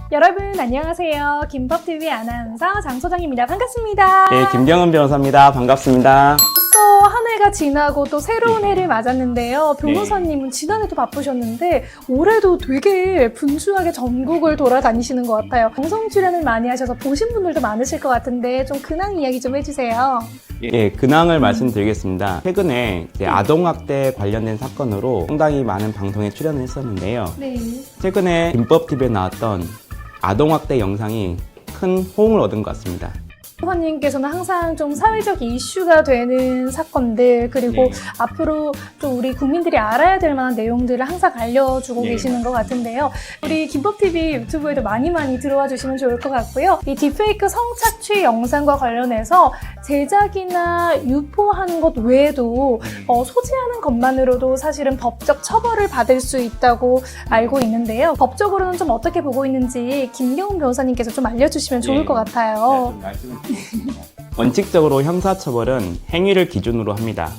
여러분 안녕하세요. 김법TV 아나운서 장소정입니다. 반갑습니다. 네, 김경은 변호사입니다. 반갑습니다. 벌써 한 해가 지나고 또 새로운 해를 맞았는데요. 변호사님은 지난해도 바쁘셨는데 올해도 되게 분주하게 전국을 돌아다니시는 것 같아요. 방송 출연을 많이 하셔서 보신 분들도 많으실 것 같은데 좀 근황 이야기 좀 해주세요. 예, 근황을 말씀드리겠습니다. 최근에 이제 아동학대 관련된 사건으로 상당히 많은 방송에 출연을 했었는데요. 네. 최근에 김법TV에 나왔던 아동학대 영상이 큰 호응을 얻은 것 같습니다. 변호사님께서는 항상 좀 사회적 이슈가 되는 사건들 그리고 네. 앞으로 좀 우리 국민들이 알아야 될 만한 내용들을 항상 알려주고 네. 계시는 것 같은데요. 우리 김법TV 유튜브에도 많이 들어와 주시면 좋을 것 같고요. 이 딥페이크 성착취 영상과 관련해서 제작이나 유포하는 것 외에도 소지하는 것만으로도 사실은 법적 처벌을 받을 수 있다고 알고 있는데요. 법적으로는 좀 어떻게 보고 있는지 김경은 변호사님께서 좀 알려주시면 좋을 것 같아요. 원칙적으로 형사처벌은 행위를 기준으로 합니다.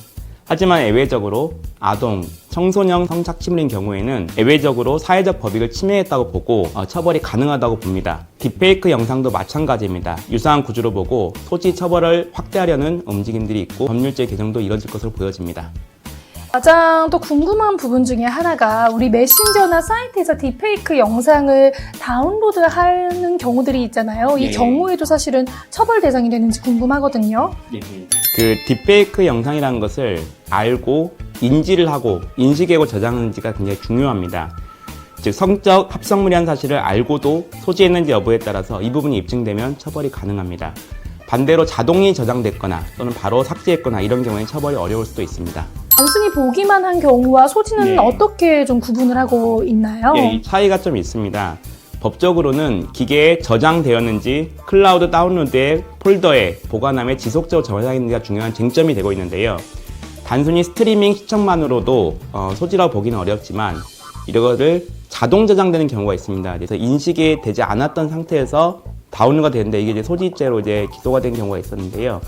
하지만 예외적으로 아동, 청소년 성착취물인 경우에는 예외적으로 사회적 법익을 침해했다고 보고 처벌이 가능하다고 봅니다. 딥페이크 영상도 마찬가지입니다. 유사한 구조로 보고 소지 처벌을 확대하려는 움직임들이 있고 법률제 개정도 이뤄질 것으로 보여집니다. 가장 또 궁금한 부분 중에 하나가 우리 메신저나 사이트에서 딥페이크 영상을 다운로드하는 경우들이 있잖아요. 이 네. 경우에도 사실은 처벌 대상이 되는지 궁금하거든요. 그 딥페이크 영상이라는 것을 알고 인지를 하고 인식하고 저장하는지가 굉장히 중요합니다. 즉 성적 합성물이라는 사실을 알고도 소지했는지 여부에 따라서 이 부분이 입증되면 처벌이 가능합니다. 반대로 자동이 저장됐거나 또는 바로 삭제했거나 이런 경우에는 처벌이 어려울 수도 있습니다. 단순히 보기만 한 경우와 소지는 네. 어떻게 좀 구분을 하고 있나요? 예, 이 차이가 좀 있습니다. 법적으로는 기계에 저장되었는지 클라우드 다운로드의 폴더에 보관함에 지속적으로 저장했는지가 중요한 쟁점이 되고 있는데요. 단순히 스트리밍 시청만으로도 소지라고 보기는 어렵지만 이거를 자동 저장되는 경우가 있습니다. 그래서 인식이 되지 않았던 상태에서 다운로드가 되는데 이게 이제 소지죄로 이제 기소가 된 경우가 있었는데요.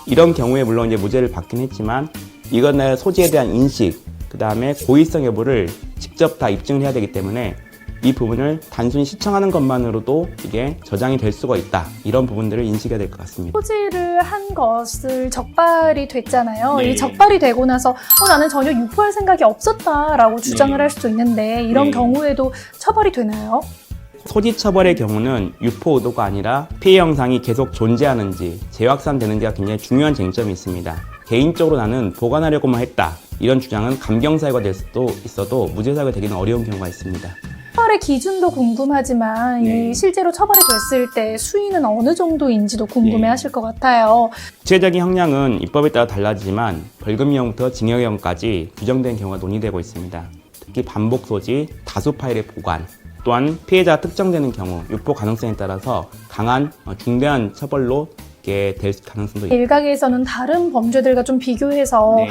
이런 경우에 물론 이제 무죄를 받긴 했지만 이건 소지에 대한 인식, 그 다음에 고의성 여부를 직접 다 입증을 해야 되기 때문에 이 부분을 단순히 시청하는 것만으로도 이게 저장이 될 수가 있다. 이런 부분들을 인식해야 될 것 같습니다. 소지를 한 것을 적발이 됐잖아요. 네. 이 적발이 되고 나서 나는 전혀 유포할 생각이 없었다라고 주장을 네. 할 수도 있는데 이런 네. 경우에도 처벌이 되나요? 소지 처벌의 경우는 유포 의도가 아니라 피해 영상이 계속 존재하는지 재확산되는지가 굉장히 중요한 쟁점이 있습니다. 개인적으로 나는 보관하려고만 했다. 이런 주장은 감경사유가 될 수도 있어도 무죄사유가 되기는 어려운 경우가 있습니다. 처벌의 기준도 궁금하지만 네. 이 실제로 처벌이 됐을 때 수위는 어느 정도인지도 궁금해 네. 하실 것 같아요. 구체적인 형량은 입법에 따라 달라지지만 벌금형부터 징역형까지 규정된 경우가 논의되고 있습니다. 특히 반복 소지, 다수 파일의 보관, 또한 피해자가 특정되는 경우 유포 가능성에 따라서 강한 중대한 처벌로 될 가능성도 있습니다. 일각에서는 다른 범죄들과 좀 비교해서 네.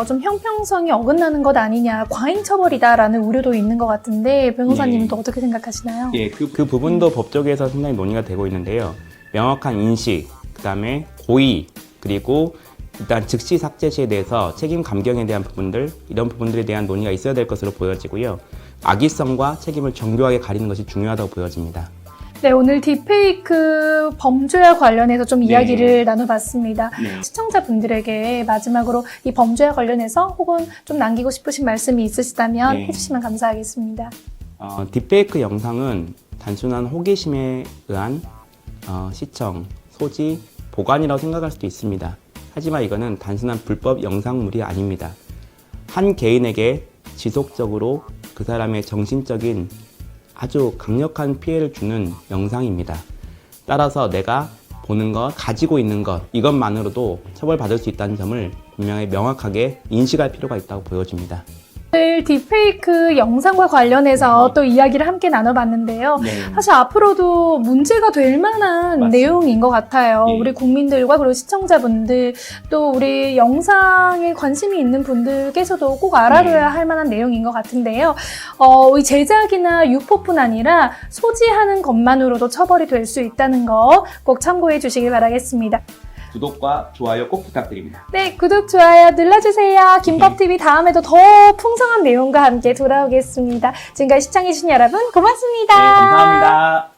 좀 형평성이 어긋나는 것 아니냐, 과잉 처벌이다라는 우려도 있는 것 같은데 변호사님은 네. 또 어떻게 생각하시나요? 예, 그 부분도 법조계에서 상당히 논의가 되고 있는데요. 명확한 인식, 그 다음에 고의, 그리고 일단 즉시 삭제 시에 대해서 책임 감경에 대한 부분들, 이런 부분들에 대한 논의가 있어야 될 것으로 보여지고요. 악의성과 책임을 정교하게 가리는 것이 중요하다고 보여집니다. 네, 오늘 딥페이크 범죄와 관련해서 좀 네. 이야기를 나눠봤습니다. 네. 시청자분들에게 마지막으로 이 범죄와 관련해서 혹은 좀 남기고 싶으신 말씀이 있으시다면 네. 해주시면 감사하겠습니다. 딥페이크 영상은 단순한 호기심에 의한 시청, 소지, 보관이라고 생각할 수도 있습니다. 하지만 이거는 단순한 불법 영상물이 아닙니다. 한 개인에게 지속적으로 그 사람의 정신적인 아주 강력한 피해를 주는 영상입니다. 따라서 내가 보는 것, 가지고 있는 것, 이것만으로도 처벌받을 수 있다는 점을 분명히 명확하게 인식할 필요가 있다고 보여집니다. 오늘 딥페이크 영상과 관련해서 또 이야기를 함께 나눠봤는데요. 네. 사실 앞으로도 문제가 될 만한 맞습니다. 내용인 것 같아요. 예. 우리 국민들과 그리고 시청자분들 또 우리 영상에 관심이 있는 분들께서도 꼭 알아둬야 할 만한 내용인 것 같은데요. 이 제작이나 유포뿐 아니라 소지하는 것만으로도 처벌이 될 수 있다는 거 꼭 참고해 주시길 바라겠습니다. 구독과 좋아요 꼭 부탁드립니다. 네, 구독, 좋아요 눌러주세요. 김법TV 다음에도 더 풍성한 내용과 함께 돌아오겠습니다. 지금까지 시청해주신 여러분 고맙습니다. 네, 감사합니다.